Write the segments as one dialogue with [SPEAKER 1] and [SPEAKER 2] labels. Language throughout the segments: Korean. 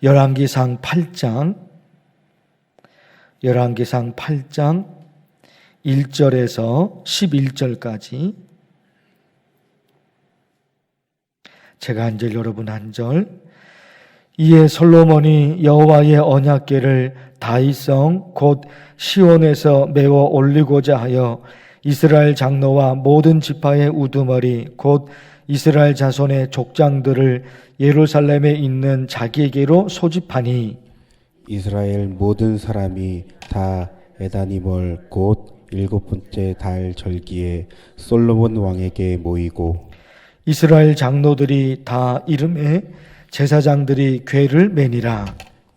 [SPEAKER 1] 열왕기상 8장 1절에서 11절까지 제가 한 절 여러분 한 절. 이에 솔로몬이 여호와의 언약궤를 다윗성 곧 시온에서 메워 올리고자 하여 이스라엘 장로와 모든 지파의 우두머리 곧 이스라엘 자손의 족장들을 예루살렘에 있는 자기에게로 소집하니
[SPEAKER 2] 이스라엘 모든 사람이 다 에다니멀 곧 7번째 달 절기에 솔로몬 왕에게 모이고
[SPEAKER 1] 이스라엘 장로들이 다 이름에 제사장들이 궤를 매니라.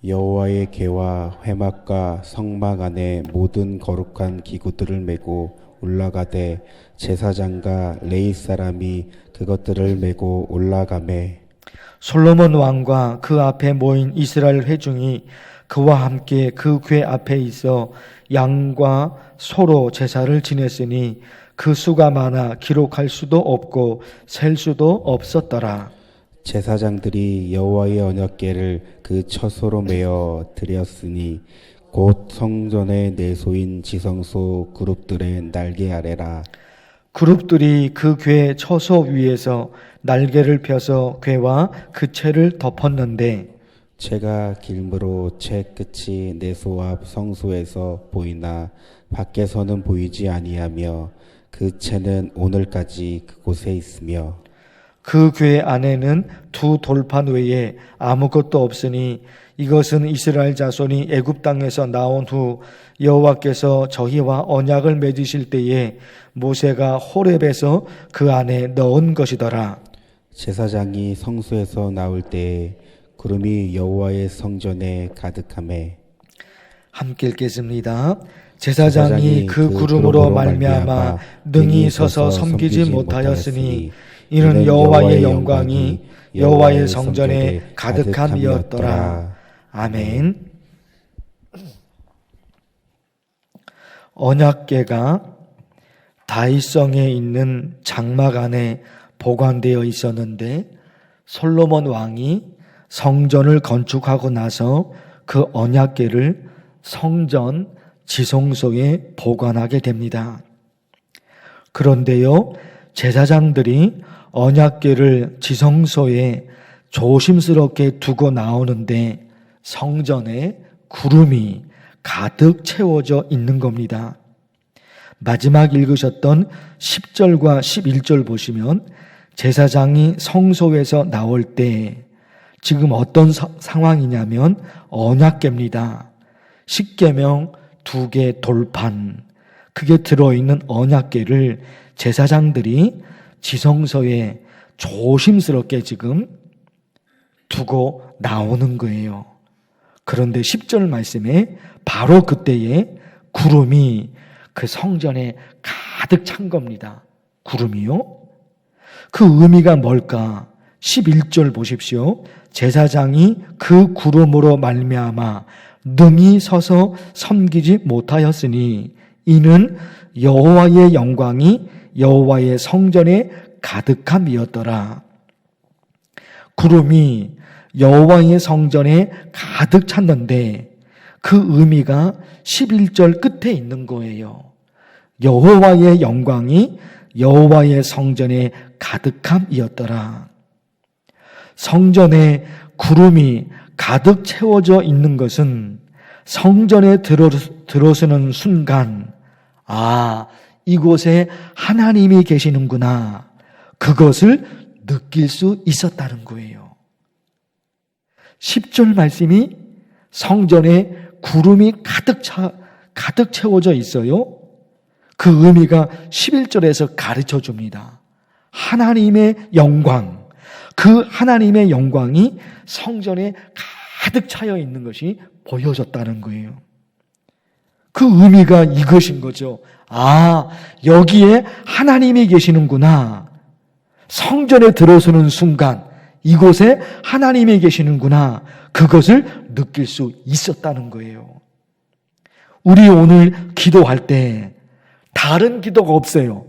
[SPEAKER 2] 여호와의 궤와 회막과 성막 안에 모든 거룩한 기구들을 메고 올라가되 제사장과 레위 사람이 그것들을 메고 올라가매
[SPEAKER 1] 솔로몬 왕과 그 앞에 모인 이스라엘 회중이 그와 함께 그 궤 앞에 있어 양과 소로 제사를 지냈으니 그 수가 많아 기록할 수도 없고 셀 수도 없었더라.
[SPEAKER 2] 제사장들이 여호와의 언약궤를 그 처소로 메어 드렸으니 곧 성전의 내소인 지성소 그룹들의 날개 아래라.
[SPEAKER 1] 그룹들이 그 궤 처소 위에서 날개를 펴서 궤와 그 채를 덮었는데
[SPEAKER 2] 채가 길므로 채 끝이 내소 앞 성소에서 보이나 밖에서는 보이지 아니하며 그 채는 오늘까지 그곳에 있으며
[SPEAKER 1] 그 궤 안에는 두 돌판 외에 아무것도 없으니 이것은 이스라엘 자손이 애굽 땅에서 나온 후 여호와께서 저희와 언약을 맺으실 때에 모세가 호렙에서 그 안에 넣은 것이더라.
[SPEAKER 2] 제사장이 성소에서 나올 때에 구름이 여호와의 성전에 가득하매
[SPEAKER 1] 함께 읽겠습니다. 제사장이 그 구름으로 말미암아 능히 서서 섬기지 못하였으니 이는 여호와의 영광이 여호와의 성전에 가득함이었더라. 아멘. 언약궤가 다윗성에 있는 장막 안에 보관되어 있었는데 솔로몬 왕이 성전을 건축하고 나서 그 언약궤를 성전 지성소에 보관하게 됩니다. 그런데요, 제사장들이 언약궤를 지성소에 조심스럽게 두고 나오는데 성전에 구름이 가득 채워져 있는 겁니다. 마지막 읽으셨던 10절과 11절 보시면 제사장이 성소에서 나올 때 지금 어떤 상황이냐면 언약궤입니다. 십계명 2개 돌판, 그게 들어있는 언약궤를 제사장들이 지성소에 조심스럽게 지금 두고 나오는 거예요. 그런데 10절 말씀에 바로 그때에 구름이 그 성전에 가득 찬 겁니다. 구름이요? 그 의미가 뭘까? 11절 보십시오. 제사장이 그 구름으로 말미암아 능히 서서 섬기지 못하였으니 이는 여호와의 영광이 여호와의 성전에 가득함이었더라. 구름이 여호와의 성전에 가득 찼는데 그 의미가 11절 끝에 있는 거예요. 여호와의 영광이 여호와의 성전에 가득함이었더라. 성전에 구름이 가득 채워져 있는 것은 성전에 들어서는 순간 이곳에 하나님이 계시는구나, 그것을 느낄 수 있었다는 거예요. 10절 말씀이 성전에 구름이 가득 채워져 있어요. 그 의미가 11절에서 가르쳐 줍니다. 하나님의 영광, 그 하나님의 영광이 성전에 가득 차여 있는 것이 보여졌다는 거예요. 그 의미가 이것인 거죠. 여기에 하나님이 계시는구나. 성전에 들어서는 순간 이곳에 하나님이 계시는구나, 그것을 느낄 수 있었다는 거예요. 우리 오늘 기도할 때 다른 기도가 없어요.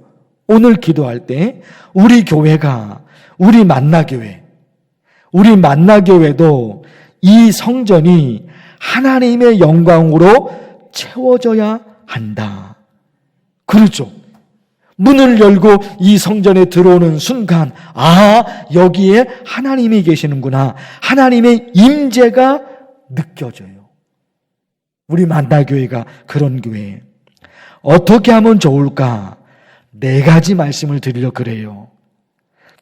[SPEAKER 1] 오늘 기도할 때 우리 교회가, 우리 만나교회도 이 성전이 하나님의 영광으로 채워져야 한다. 그렇죠. 문을 열고 이 성전에 들어오는 순간, 여기에 하나님이 계시는구나. 하나님의 임재가 느껴져요. 우리 만다교회가 그런 교회예요. 어떻게 하면 좋을까? 4가지 말씀을 드리려고 그래요.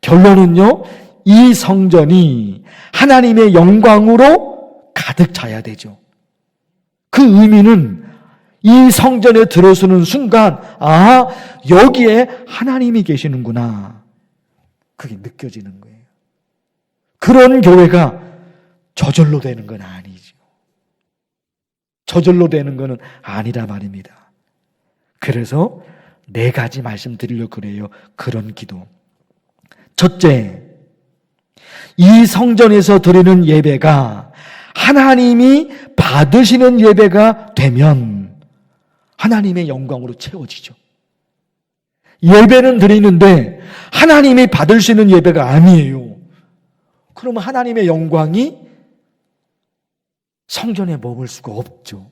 [SPEAKER 1] 결론은요, 이 성전이 하나님의 영광으로 가득 차야 되죠. 그 의미는 이 성전에 들어서는 순간, 여기에 하나님이 계시는구나. 그게 느껴지는 거예요. 그런 교회가 저절로 되는 건 아니죠. 저절로 되는 것은 아니라 말입니다. 그래서 4가지 말씀드리려고 그래요. 그런 기도. 첫째, 이 성전에서 드리는 예배가 하나님이 받으시는 예배가 되면 하나님의 영광으로 채워지죠. 예배는 드리는데 하나님이 받으시는 예배가 아니에요. 그러면 하나님의 영광이 성전에 머물 수가 없죠.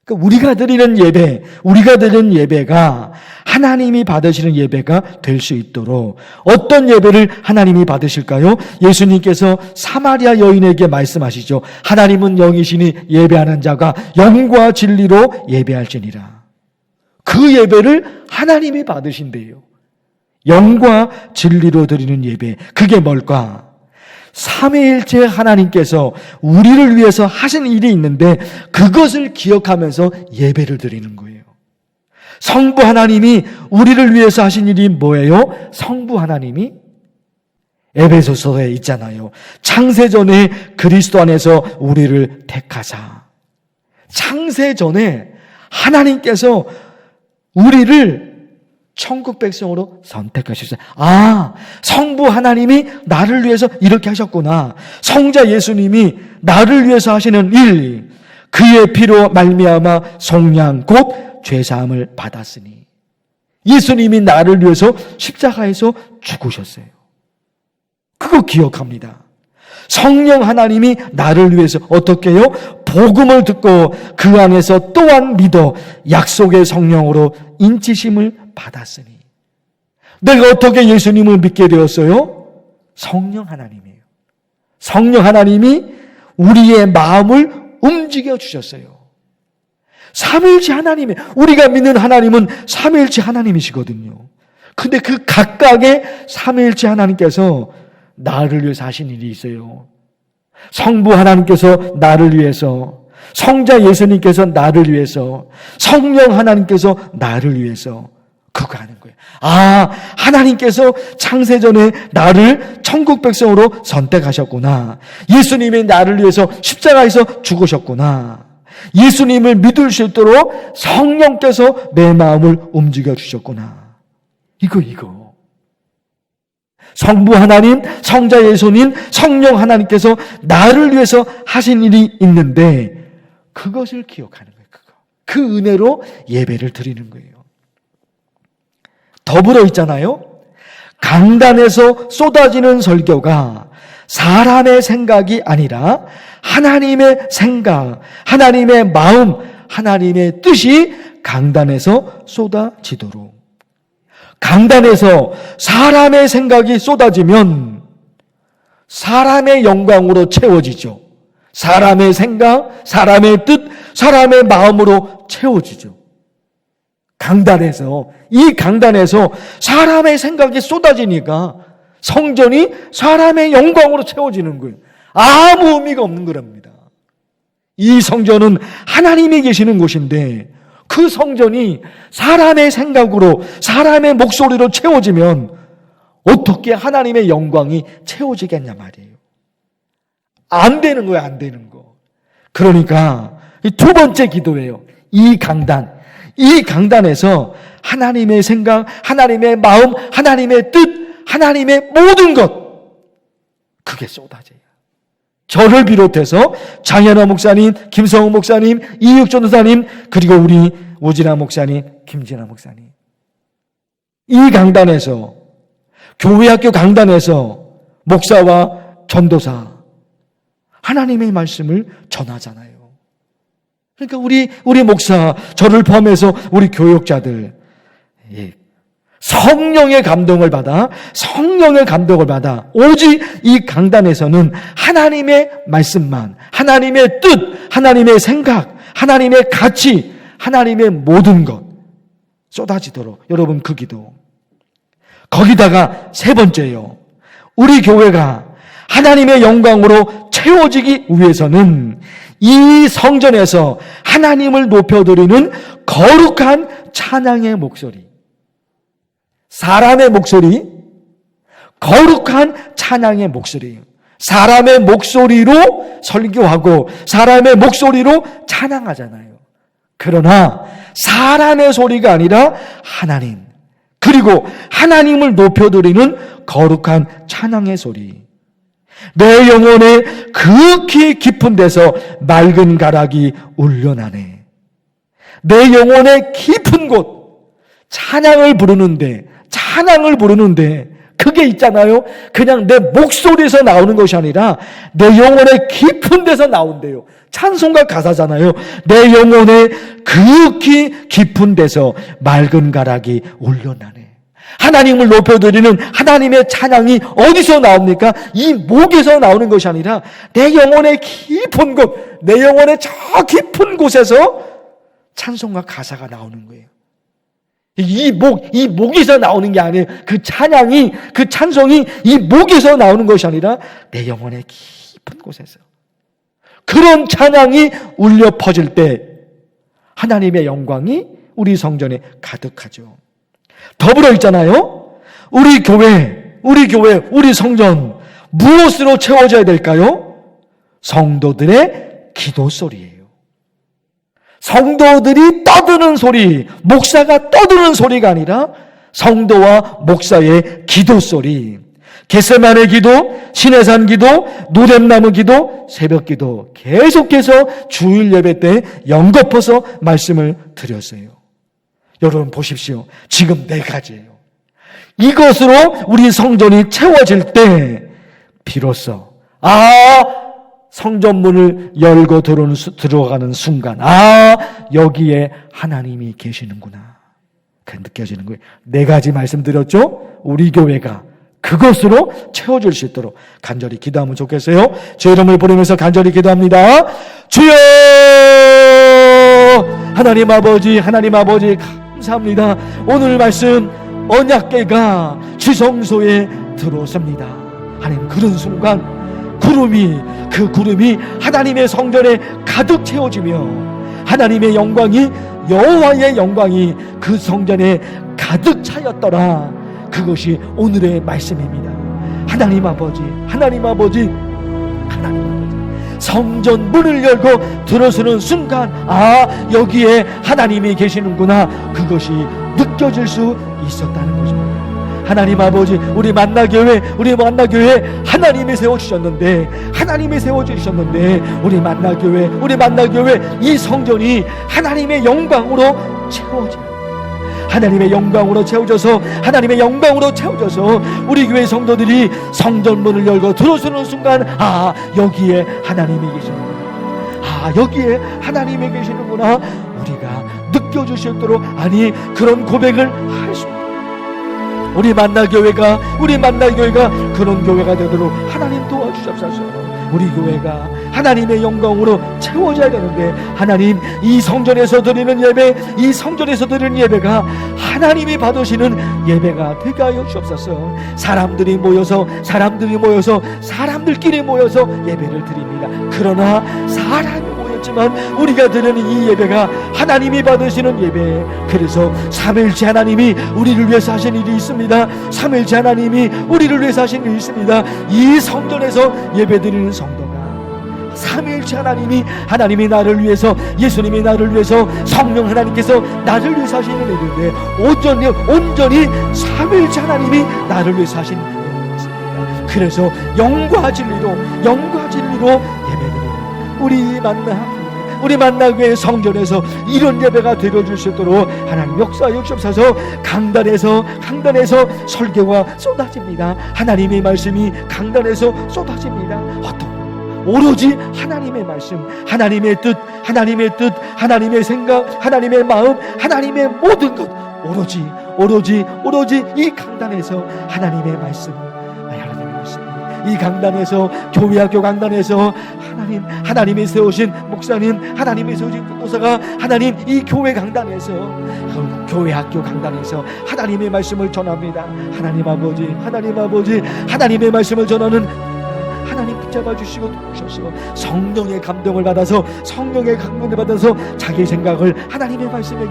[SPEAKER 1] 그러니까 우리가 드리는 예배가 하나님이 받으시는 예배가 될 수 있도록 어떤 예배를 하나님이 받으실까요? 예수님께서 사마리아 여인에게 말씀하시죠. 하나님은 영이시니 예배하는 자가 영과 진리로 예배할지니라. 그 예배를 하나님이 받으신대요. 영과 진리로 드리는 예배. 그게 뭘까? 삼위일체 하나님께서 우리를 위해서 하신 일이 있는데 그것을 기억하면서 예배를 드리는 거예요. 성부 하나님이 우리를 위해서 하신 일이 뭐예요? 성부 하나님이 에베소서에 있잖아요. 창세전에 그리스도 안에서 우리를 택하사. 창세전에 하나님께서 우리를 천국 백성으로 선택하셨어요. 성부 하나님이 나를 위해서 이렇게 하셨구나. 성자 예수님이 나를 위해서 하시는 일, 그의 피로 말미암아 속량 곧 죄사함을 받았으니 예수님이 나를 위해서 십자가에서 죽으셨어요. 그거 기억합니다. 성령 하나님이 나를 위해서 어떻게 해요? 복음을 듣고 그 안에서 또한 믿어 약속의 성령으로 인치심을 받았으니. 내가 어떻게 예수님을 믿게 되었어요? 성령 하나님이에요. 성령 하나님이 우리의 마음을 움직여 주셨어요. 삼위일체 하나님이, 우리가 믿는 하나님은 삼위일체 하나님이시거든요. 근데 그 각각의 삼위일체 하나님께서 나를 위해서 하신 일이 있어요. 성부 하나님께서 나를 위해서, 성자 예수님께서 나를 위해서, 성령 하나님께서 나를 위해서 그거 하는 거예요. 하나님께서 창세전에 나를 천국 백성으로 선택하셨구나. 예수님이 나를 위해서 십자가에서 죽으셨구나. 예수님을 믿을 수 있도록 성령께서 내 마음을 움직여 주셨구나. 이거. 성부 하나님, 성자 예수님, 성령 하나님께서 나를 위해서 하신 일이 있는데 그것을 기억하는 거예요. 그 은혜로 예배를 드리는 거예요. 더불어 있잖아요. 강단에서 쏟아지는 설교가 사람의 생각이 아니라 하나님의 생각, 하나님의 마음, 하나님의 뜻이 강단에서 쏟아지도록. 강단에서 사람의 생각이 쏟아지면 사람의 영광으로 채워지죠. 사람의 생각, 사람의 뜻, 사람의 마음으로 채워지죠. 이 강단에서 사람의 생각이 쏟아지니까 성전이 사람의 영광으로 채워지는 거예요. 아무 의미가 없는 거랍니다. 이 성전은 하나님이 계시는 곳인데 그 성전이 사람의 생각으로, 사람의 목소리로 채워지면 어떻게 하나님의 영광이 채워지겠냐 말이에요. 안 되는 거예요, 안 되는 거. 그러니까 두 번째 기도예요. 이 강단에서 하나님의 생각, 하나님의 마음, 하나님의 뜻, 하나님의 모든 것, 그게 쏟아져요. 저를 비롯해서 장현아 목사님, 김성우 목사님, 이육전 도사님, 그리고 우리 우진아 목사님, 김진아 목사님. 이 강단에서, 교회학교 강단에서 목사와 전도사, 하나님의 말씀을 전하잖아요. 그러니까 우리 목사, 저를 포함해서 우리 교역자들, 성령의 감동을 받아 오직 이 강단에서는 하나님의 말씀만, 하나님의 뜻, 하나님의 생각, 하나님의 가치, 하나님의 모든 것 쏟아지도록 여러분 그 기도. 거기다가 세 번째요, 우리 교회가 하나님의 영광으로 채워지기 위해서는 이 성전에서 하나님을 높여드리는 거룩한 찬양의 목소리, 사람의 목소리, 거룩한 찬양의 목소리, 사람의 목소리로 설교하고 사람의 목소리로 찬양하잖아요. 그러나 사람의 소리가 아니라 하나님, 그리고 하나님을 높여드리는 거룩한 찬양의 소리. 내 영혼의 극히 깊은 데서 맑은 가락이 울려나네. 내 영혼의 깊은 곳, 찬양을 부르는데 그게 있잖아요. 그냥 내 목소리에서 나오는 것이 아니라 내 영혼의 깊은 데서 나온대요. 찬송가 가사잖아요. 내 영혼의 극히 깊은 데서 맑은 가락이 울려나네. 하나님을 높여드리는 하나님의 찬양이 어디서 나옵니까? 이 목에서 나오는 것이 아니라 내 영혼의 깊은 곳, 내 영혼의 저 깊은 곳에서 찬송가 가사가 나오는 거예요. 이 목에서 나오는 게 아니에요. 그 찬양이, 그 찬송이 이 목에서 나오는 것이 아니라 내 영혼의 깊은 곳에서. 그런 찬양이 울려 퍼질 때 하나님의 영광이 우리 성전에 가득하죠. 더불어 있잖아요. 우리 교회, 우리 성전 무엇으로 채워져야 될까요? 성도들의 기도 소리예요. 성도들이 떠드는 소리, 목사가 떠드는 소리가 아니라 성도와 목사의 기도 소리. 겟세마네 기도, 시내산 기도, 노뎀나무 기도, 새벽 기도 계속해서 주일 예배 때 연거퍼서 말씀을 드렸어요. 여러분 보십시오. 지금 4가지예요. 이것으로 우리 성전이 채워질 때 비로소 성전문을 열고 들어가는 순간 여기에 하나님이 계시는구나, 그 느껴지는 거예요. 4가지 말씀드렸죠? 우리 교회가 그것으로 채워줄 수 있도록 간절히 기도하면 좋겠어요. 제 이름을 부르면서 간절히 기도합니다. 주여, 하나님 아버지 감사합니다. 오늘 말씀 언약궤가 지성소에 들어섭니다. 하나님, 그런 순간 그 구름이 하나님의 성전에 가득 채워지며 하나님의 영광이, 여호와의 영광이 그 성전에 가득 차였더라. 그것이 오늘의 말씀입니다. 하나님 아버지 성전 문을 열고 들어서는 순간 여기에 하나님이 계시는구나, 그것이 느껴질 수 있었다는 것입니다. 하나님 아버지, 우리 만나교회 하나님이 세워주셨는데 우리 만나교회 이 성전이 하나님의 영광으로 채워져요. 하나님의 영광으로 채워져서 우리 교회 성도들이 성전문을 열고 들어서는 순간 여기에 하나님이 계시는구나, 여기에 하나님이 계시는구나, 우리가 느껴주시도록, 그런 고백을 할 수 있도록 우리 만나교회가 그런 교회가 되도록 하나님 도와주옵소서. 우리 교회가 하나님의 영광으로 채워져야 되는데, 하나님, 이 성전에서 드리는 예배가 하나님이 받으시는 예배가 되게 하여 주옵소서. 사람들끼리 모여서 예배를 드립니다. 그러나 사람이 모였지만 우리가 드리는 이 예배가 하나님이 받으시는 예배. 그래서 삼일째 하나님이 우리를 위해서 하신 일이 있습니다. 이 성전에서 예배드리는 성도가 삼일째 하나님이 나를 위해서, 예수님이 나를 위해서, 성령 하나님께서 나를 위해서 하시는 일인데 온전히 삼일째 하나님이 나를 위해서 하신 일이 있습니다. 그래서 영과 진리로 예배드리는 우리 만나교회 성전에서 이런 예배가 되어줄 수 있도록 하나님 역사하여 주옵소서. 강단에서 설교가 쏟아집니다. 하나님의 말씀이 강단에서 쏟아집니다. 오로지 하나님의 말씀, 하나님의 뜻, 하나님의 생각, 하나님의 마음, 하나님의 모든 것 오로지 이 강단에서 하나님의 말씀, 이 강단에서, 교회 학교 강단에서 하나님이 세우신 목사님, 하나님이 세우신 교사가 하나님 이 교회 강단에서, 교회 학교 강단에서 하나님의 말씀을 전합니다. 하나님 아버지, 하나님의 말씀을 전하는 하나님 붙잡아 주시고 도우셔서 성령의 감동을 받아서, 성령의 강론을 받아서 자기 생각을 하나님의 말씀에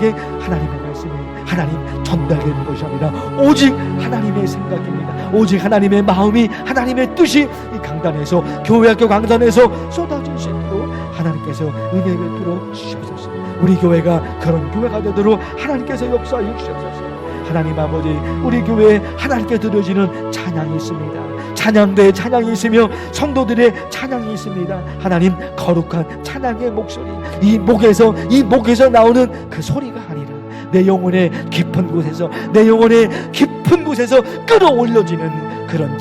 [SPEAKER 1] 하나님 전달되는 것이 아니라 오직 하나님의 생각입니다. 오직 하나님의 마음이, 하나님의 뜻이 이 강단에서, 교회 학교 강단에서 쏟아질 수 있도록 하나님께서 은혜 베풀어 주시옵소서. 우리 교회가 그런 교회가 되도록 하나님께서 역사하여 주시옵소서. 하나님 아버지, 우리 교회에 하나님께 들어지는 찬양이 있습니다. 찬양대에 찬양이 있으며 성도들의 찬양이 있습니다. 하나님, 거룩한 찬양의 목소리, 이 목에서 나오는 그 소리가 아니라 내 영혼의 깊은 곳에서 끌어올려지는 그런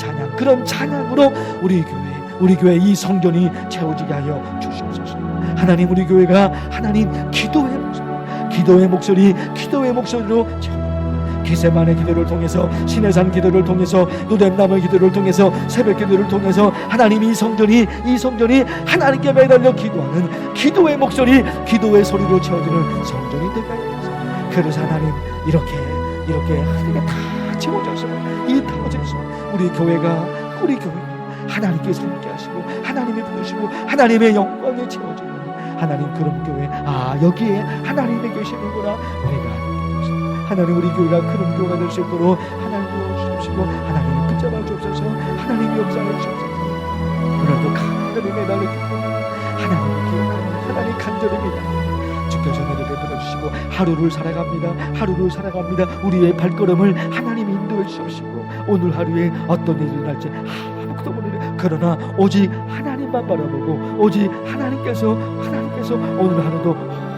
[SPEAKER 1] 찬양으로 우리 교회 이 성전이 채워지게 하여 주시옵소서. 하나님, 우리 교회가 하나님 기도의 목소리로 채워, 기세만의 기도를 통해서, 시내산 기도를 통해서, 누뎀나무 기도를 통해서, 새벽 기도를 통해서 하나님 이 성전이 하나님께 매달려 기도하는 기도의 목소리, 기도의 소리로 채워지는 성전이 되게 하여 주옵소서. 그래서 하나님, 이렇게 하나님께 다 채워져서 이 타워져서 우리 교회가 하나님께서 함께 하시고, 하나님이 부르시고, 하나님의 영광에 채워지는 하나님 그런 교회, 여기에 하나님이 계시는구나 우리가 하나님, 우리 교회가 그런 교회가 될 수 있도록 하나님 도와주십시오. 하나님 붙잡아 주옵소서. 하나님이 역사해 주옵소서. 오늘도 간절히 매달려 기도하는 하나님을 기억하는 하나님 간절히 매달려 주께서 은혜를 베풀어 주시고 하루를 살아갑니다. 우리의 발걸음을 하나님이 인도해 주시고, 오늘 하루에 어떤 일이 날지 아무것도 모르는, 그러나 오직 하나님만 바라보고, 오직 하나님께서 오늘 하루도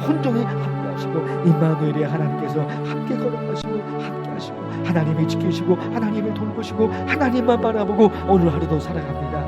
[SPEAKER 1] 온종일 임마누엘의 하나님께서 함께 걸어가시고 함께 하시고, 하나님이 지키시고 하나님을 돌보시고 하나님만 바라보고 오늘 하루도 살아갑니다.